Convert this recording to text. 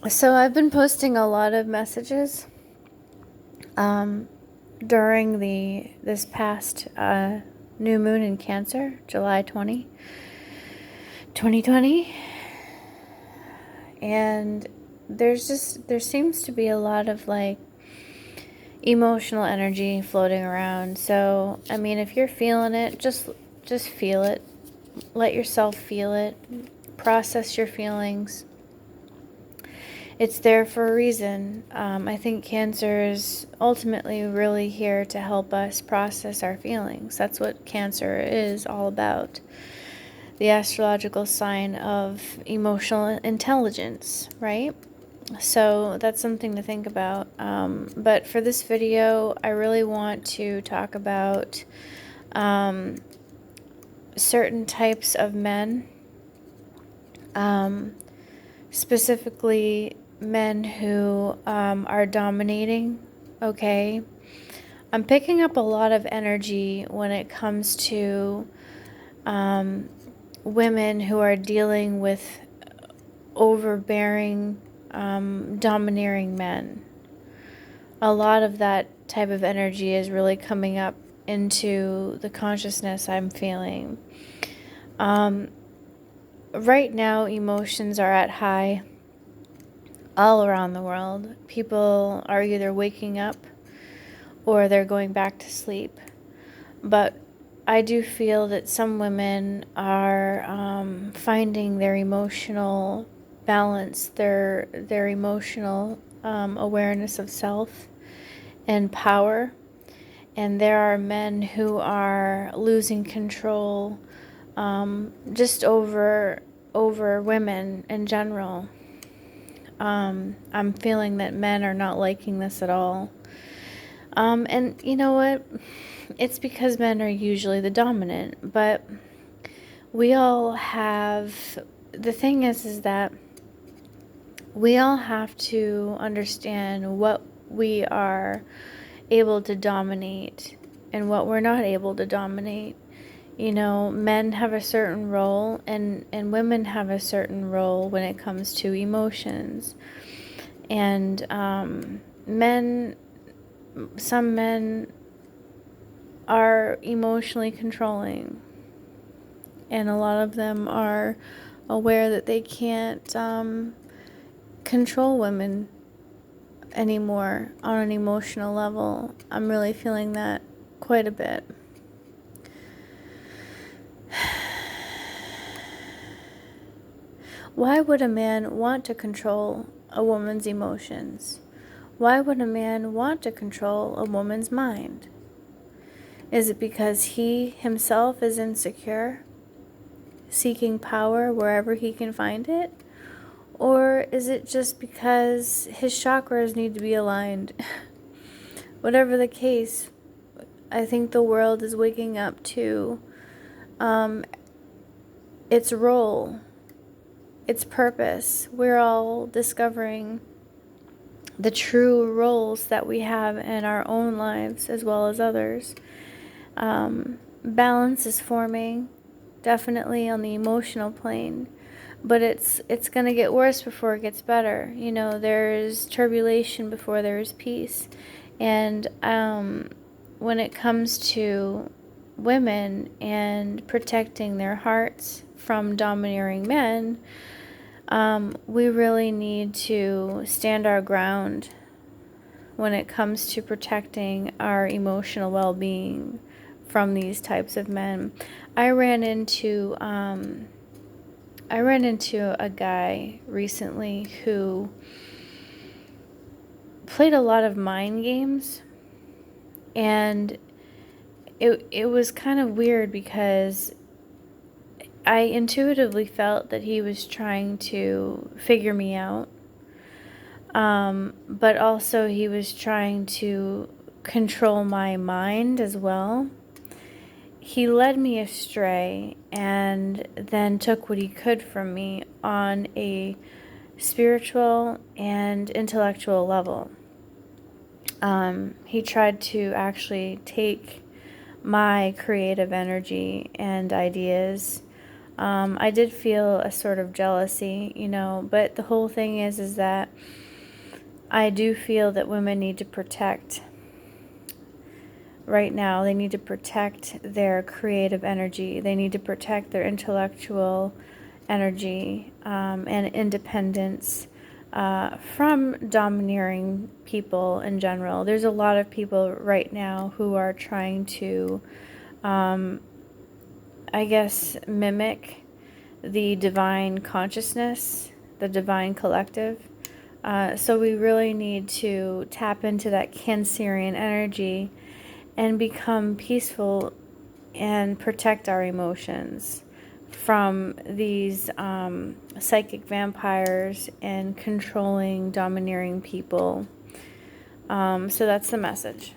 So I've been posting a lot of messages during this past new moon in Cancer, July 2020, and there seems to be a lot of like emotional energy floating around. So I mean, if you're feeling it, just feel it. Let yourself feel it. Process your feelings. It's there for a reason. I think Cancer is ultimately really here to help us process our feelings. That's what Cancer is all about. The astrological sign of emotional intelligence, right? So that's something to think about. But for this video, I really want to talk about certain types of men, specifically men who are dominating, okay? I'm picking up a lot of energy when it comes to women who are dealing with overbearing, domineering men. A lot of that type of energy is really coming up into the consciousness I'm feeling. Right now, emotions are at high all around the world. People are either waking up or they're going back to sleep. But I do feel that some women are finding their emotional balance, their emotional awareness of self and power. And there are men who are losing control just over women in general. I'm feeling that men are not liking this at all. And you know what? It's because men are usually the dominant, but we all have, the thing is that we all have to understand what we are able to dominate and what we're not able to dominate. You know, men have a certain role and women have a certain role when it comes to emotions. And some men are emotionally controlling, and a lot of them are aware that they can't control women anymore on an emotional level. I'm really feeling that quite a bit. Why would a man want to control a woman's emotions? Why would a man want to control a woman's mind? Is it because he himself is insecure, seeking power wherever he can find it? Or is it just because his chakras need to be aligned? Whatever the case, I think the world is waking up to its role, its purpose. We're all discovering the true roles that we have in our own lives as well as others. Balance is forming, definitely on the emotional plane, but it's going to get worse before it gets better. You know, there's turbulation before there is peace. And when it comes to women and protecting their hearts from domineering men, we really need to stand our ground when it comes to protecting our emotional well-being from these types of men. I ran into a guy recently who played a lot of mind games, and it was kind of weird because I intuitively felt that he was trying to figure me out, but also he was trying to control my mind as well. He led me astray and then took what he could from me on a spiritual and intellectual level. He tried to actually take my creative energy and ideas I did feel a sort of jealousy, but the whole thing is that I do feel that women need to protect. Right now, they need to protect their creative energy. They need to protect their intellectual energy and independence from domineering people in general. There's a lot of people right now who are trying to, I guess, mimic the divine consciousness, the divine collective. So we really need to tap into that Cancerian energy and become peaceful and protect our emotions from these psychic vampires and controlling, domineering people. So that's the message.